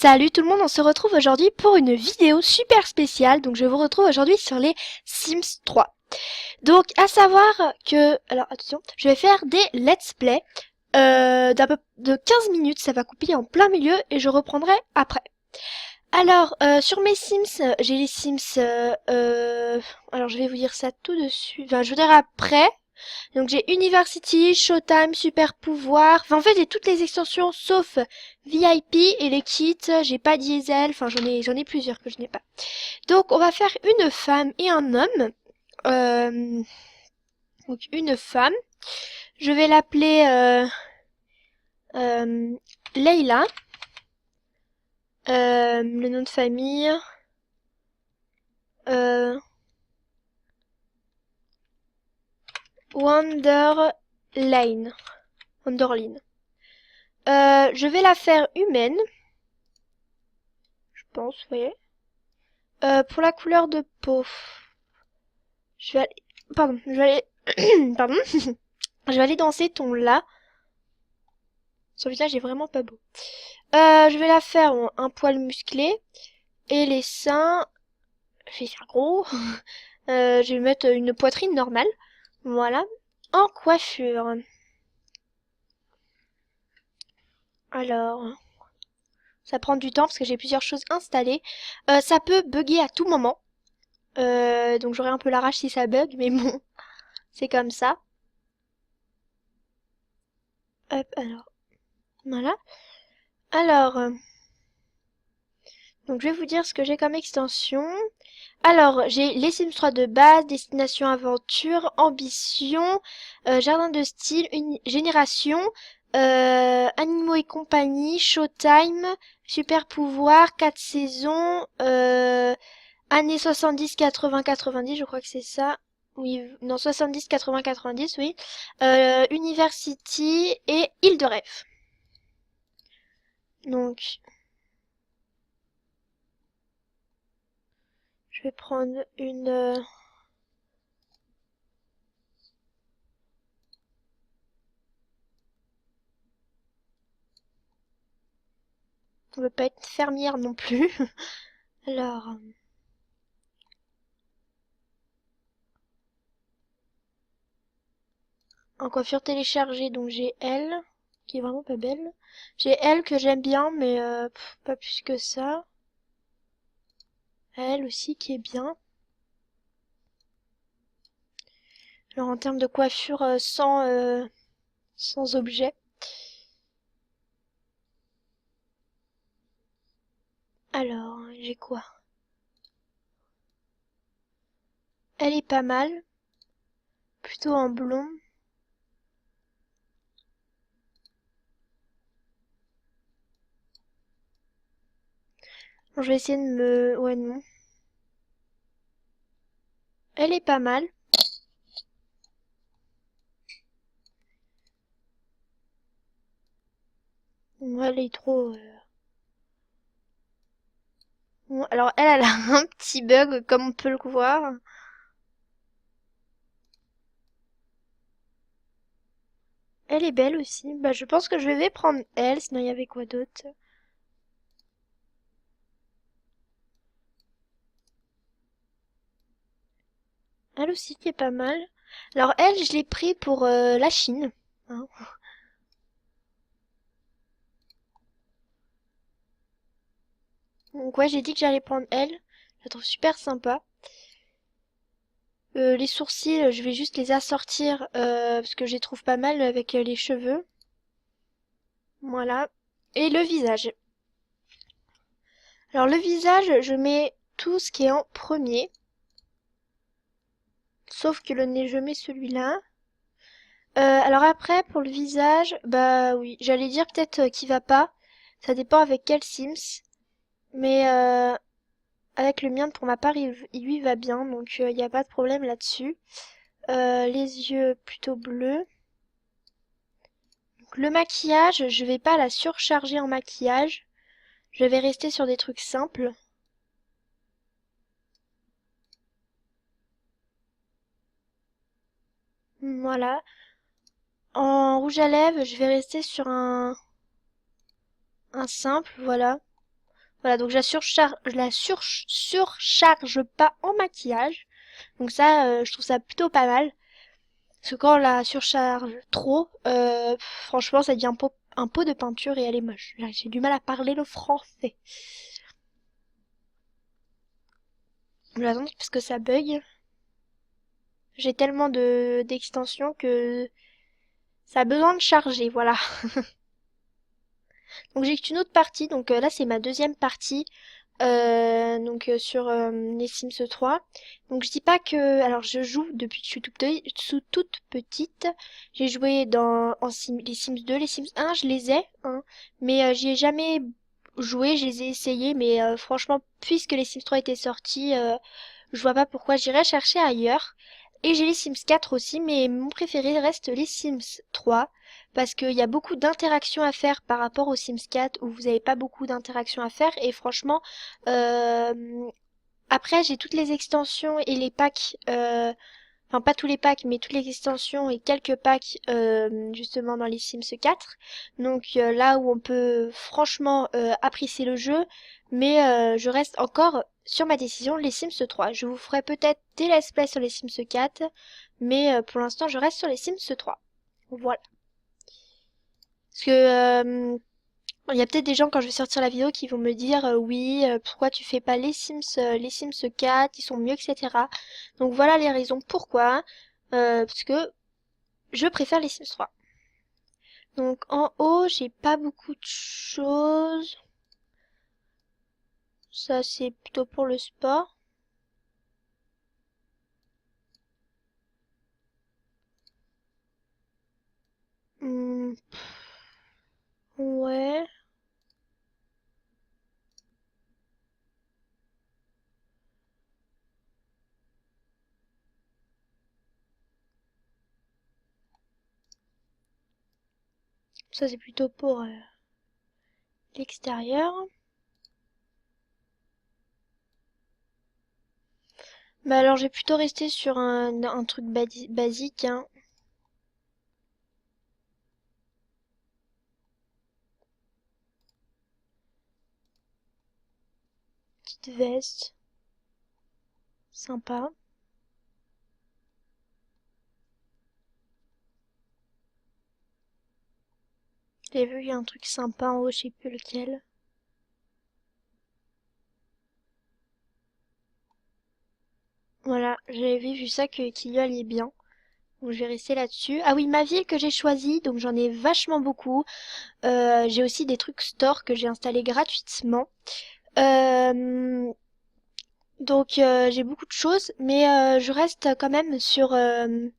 Salut tout le monde, on se retrouve aujourd'hui pour une vidéo super spéciale. Donc je vous retrouve aujourd'hui sur les Sims 3. Donc à savoir que, alors attention, je vais faire des let's play d'un peu de 15 minutes, ça va couper en plein milieu et je reprendrai après. Alors sur mes Sims, j'ai les Sims, alors je vais vous dire ça tout de suite, enfin je vous dirai après. Donc j'ai University, Showtime, Super Pouvoir. Enfin en fait j'ai toutes les extensions sauf VIP et les kits. J'ai pas Diesel. Enfin j'en ai plusieurs que je n'ai pas. Donc on va faire une femme et un homme. Euh, donc une femme. Je vais l'appeler Leila. Le nom de famille. Euh, Wonderline. Wonderline. Je vais la faire humaine. Je pense, vous voyez. Pour la couleur de peau, je vais aller, pardon, je vais aller, pardon, je vais aller dans ces tons-là. Son visage est vraiment pas beau. Je vais la faire en un poil musclé et les seins, je vais faire gros. Je vais mettre une poitrine normale, voilà. En coiffure. Alors, ça prend du temps parce que j'ai plusieurs choses installées. Ça peut bugger à tout moment. Donc j'aurai un peu la rage si ça bug, mais bon, c'est comme ça. Hop, alors, voilà. Alors, donc je vais vous dire ce que j'ai comme extension. Alors, j'ai les Sims 3 de base, Destination Aventure, Ambition, Jardin de style, Génération, Animaux et compagnie, Showtime, Super pouvoir, 4 saisons, années 70, 80, 90, je crois que c'est ça. Oui, non, 70, 80, 90, oui. University et Île de rêve. Donc, je vais prendre une... on veut pas être fermière non plus. Alors... en coiffure téléchargée, donc j'ai elle, qui est vraiment pas belle. J'ai elle que j'aime bien, mais pas plus que ça. Elle aussi qui est bien. Alors en termes de coiffure sans objet. Alors, j'ai quoi? Elle est pas mal. Plutôt en blond. Bon, je vais essayer de me... ouais, non. Elle est pas mal. Ouais, elle est trop... bon, alors, elle a un petit bug, comme on peut le voir. Elle est belle aussi. Bah, je pense que je vais prendre elle, sinon il y avait quoi d'autre? Elle aussi qui est pas mal. Alors elle, je l'ai pris pour la Chine. Hein. Donc ouais, j'ai dit que j'allais prendre elle. Je la trouve super sympa. Les sourcils, je vais juste les assortir parce que je les trouve pas mal avec les cheveux. Voilà. Et le visage. Alors le visage, je mets tout ce qui est en premier. Sauf que le nez, je mets celui-là. Alors après, pour le visage, bah oui, j'allais dire peut-être qu'il va pas. Ça dépend avec quel Sims. Mais avec le mien, pour ma part, il lui va bien, donc il n'y a pas de problème là-dessus. Les yeux plutôt bleus. Donc, le maquillage, je vais pas la surcharger en maquillage. Je vais rester sur des trucs simples. Voilà. En rouge à lèvres, je vais rester sur un simple, voilà. Voilà, donc je la surcharge pas en maquillage. Donc ça, je trouve ça plutôt pas mal. Parce que quand on la surcharge trop, franchement, ça devient un pot de peinture et elle est moche. J'ai du mal à parler le français. J'attends parce que ça bug. J'ai tellement d'extensions que ça a besoin de charger, voilà. Donc j'ai une autre partie, donc là c'est ma deuxième partie. Sur les Sims 3. Donc je dis pas que, alors je joue depuis que je suis toute petite. J'ai joué les Sims 2, les Sims 1, je les ai, hein, mais j'y ai jamais joué, je les ai essayés, mais franchement, puisque les Sims 3 étaient sortis, je vois pas pourquoi j'irais chercher ailleurs. Et j'ai les Sims 4 aussi, mais mon préféré reste les Sims 3 parce qu'il y a beaucoup d'interactions à faire par rapport aux Sims 4 où vous n'avez pas beaucoup d'interactions à faire et franchement après j'ai toutes les extensions et les packs enfin pas tous les packs mais toutes les extensions et quelques packs justement dans les Sims 4 donc là où on peut franchement apprécier le jeu mais je reste encore sur ma décision les Sims 3 je vous ferai peut-être des let's play sur les Sims 4 mais pour l'instant je reste sur les Sims 3 voilà parce que il y a peut-être des gens quand je vais sortir la vidéo qui vont me dire oui, pourquoi tu fais pas les Sims 4, ils sont mieux, etc. Donc voilà les raisons pourquoi. Parce que je préfère les Sims 3. Donc en haut, j'ai pas beaucoup de choses. Ça c'est plutôt pour le sport. Hmm, ouais. Ça c'est plutôt pour l'extérieur. Mais alors j'ai plutôt resté sur un truc basique, hein. Petite veste. Sympa. J'ai vu, il y a un truc sympa en haut, je sais plus lequel. Voilà, j'avais vu ça qu'il y allait bien. Donc je vais rester là-dessus. Ah oui, ma ville que j'ai choisie, donc j'en ai vachement beaucoup. J'ai aussi des trucs store que j'ai installés gratuitement. Euh, j'ai beaucoup de choses, mais je reste quand même sur une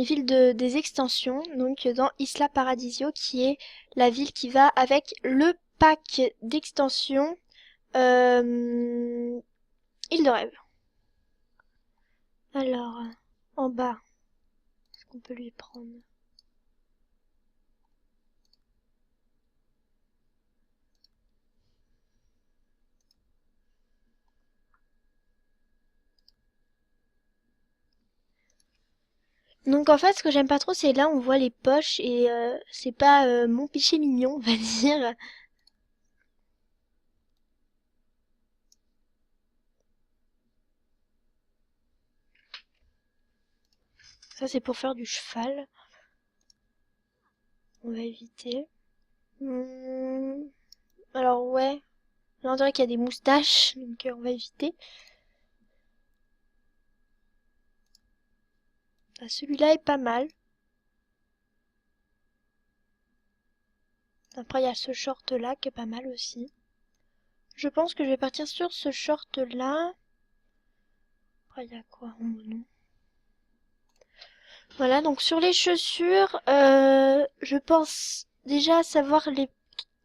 ville des extensions, donc dans Isla Paradisio, qui est la ville qui va avec le pack d'extensions Île de rêve. Alors, en bas, est-ce qu'on peut lui prendre? Donc en fait, ce que j'aime pas trop, c'est là on voit les poches et c'est pas mon péché mignon, on va dire. Ça c'est pour faire du cheval. On va éviter. Hmm, alors ouais, là on dirait qu'il y a des moustaches, donc on va éviter. Ah, celui-là est pas mal. Après il y a ce short là qui est pas mal aussi. Je pense que je vais partir sur ce short là. Après il y a quoi? Oh non. Voilà, donc sur les chaussures, je pense déjà savoir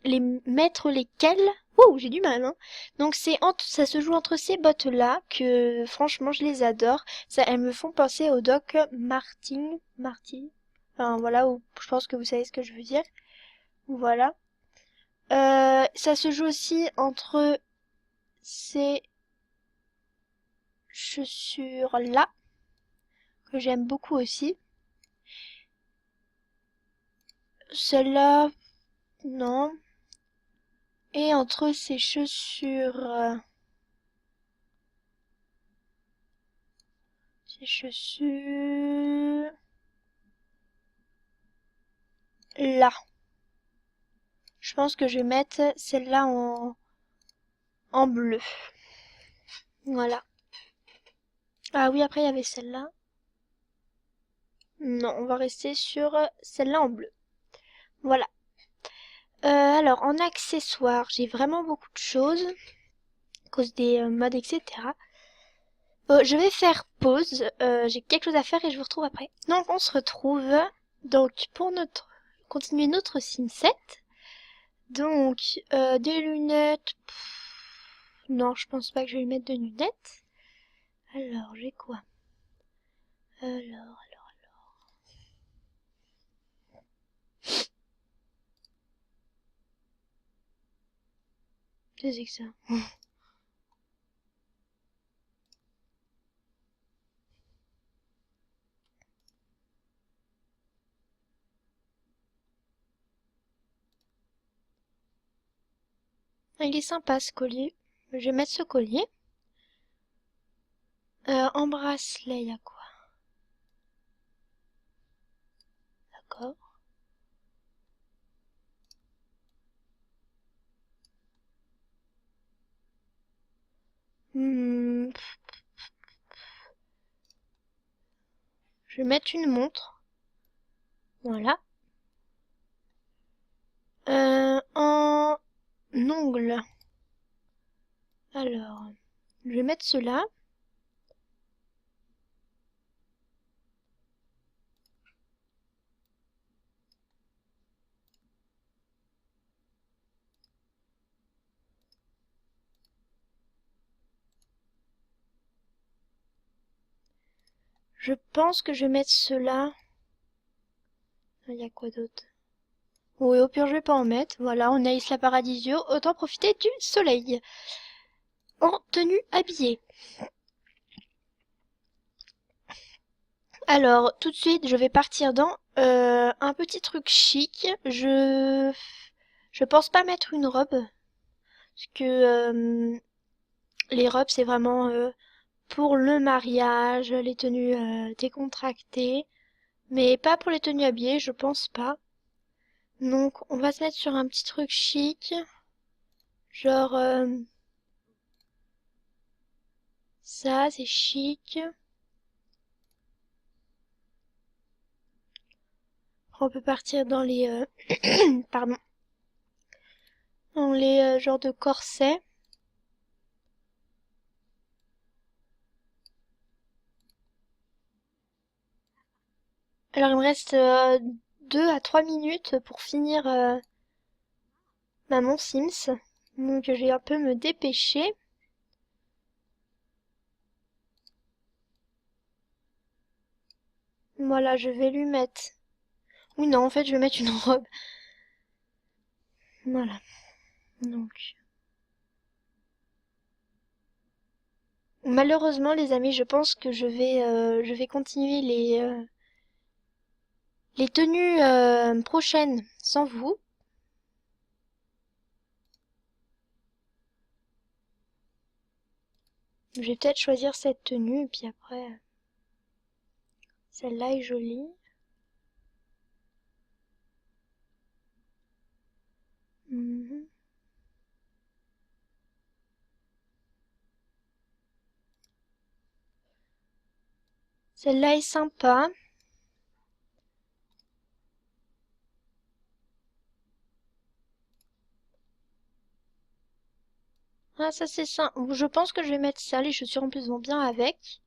les mettre lesquelles. Ouh, j'ai du mal, hein. Donc ça se joue entre ces bottes-là que franchement je les adore. Ça, elles me font penser au Doc Martin. Enfin voilà, je pense que vous savez ce que je veux dire. Voilà. Ça se joue aussi entre ces chaussures-là que j'aime beaucoup aussi. Celle-là, non. Et entre ces chaussures... ces chaussures... là. Je pense que je vais mettre celle-là en bleu. Voilà. Ah oui, après il y avait celle-là. Non, on va rester sur celle-là en bleu. Voilà. Alors, en accessoires, j'ai vraiment beaucoup de choses. À cause des modes, etc. Je vais faire pause. J'ai quelque chose à faire et je vous retrouve après. Donc, on se retrouve donc pour continuer notre Sim 7. Donc, des lunettes. Non, je pense pas que je vais lui mettre de lunettes. Alors, j'ai quoi? Alors. Qu'est-ce que c'est que ça? Il est sympa ce collier. Je vais mettre ce collier. En bracelet, il y a quoi? D'accord. Je vais mettre une montre. Voilà. En ongle. Alors, je vais mettre cela. Je pense que je vais mettre cela. Il y a quoi d'autre? Oui, au pire, je vais pas en mettre. Voilà, on a Isla Paradisio. Autant profiter du soleil. En tenue habillée. Alors, tout de suite, je vais partir dans un petit truc chic. Je pense pas mettre une robe. Parce que les robes, c'est vraiment pour le mariage, les tenues décontractées. Mais pas pour les tenues habillées, je pense pas. Donc, on va se mettre sur un petit truc chic. Genre... ça, c'est chic. On peut partir dans les... pardon. Dans les genres de corsets. Alors, il me reste 2 à 3 minutes pour finir mon Sims. Donc, je vais un peu me dépêcher. Voilà, je vais lui mettre... Oui, non, en fait, je vais mettre une robe. Voilà. Donc... Malheureusement, les amis, je pense que je vais continuer les tenues prochaines sans vous. Je vais peut-être choisir cette tenue et puis après, celle-là est jolie. Mhm. Celle-là est sympa. Ah, ça c'est ça. Je pense que je vais mettre ça. Les chaussures en plus vont bien avec.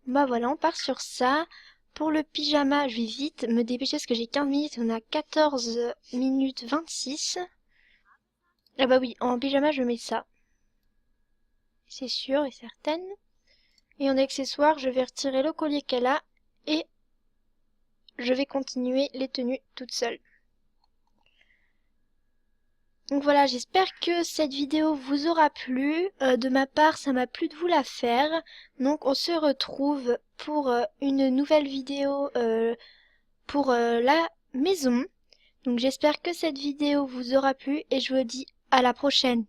Bah voilà, on part sur ça. Pour le pyjama, je vais vite me dépêcher parce que j'ai 15 minutes. On a 14 minutes 26. Ah bah oui, en pyjama, je mets ça. C'est sûr et certaine. Et en accessoire, je vais retirer le collier qu'elle a et je vais continuer les tenues toute seule. Donc voilà, j'espère que cette vidéo vous aura plu. De ma part, ça m'a plu de vous la faire. Donc on se retrouve pour une nouvelle vidéo pour la maison. Donc j'espère que cette vidéo vous aura plu et je vous dis à la prochaine.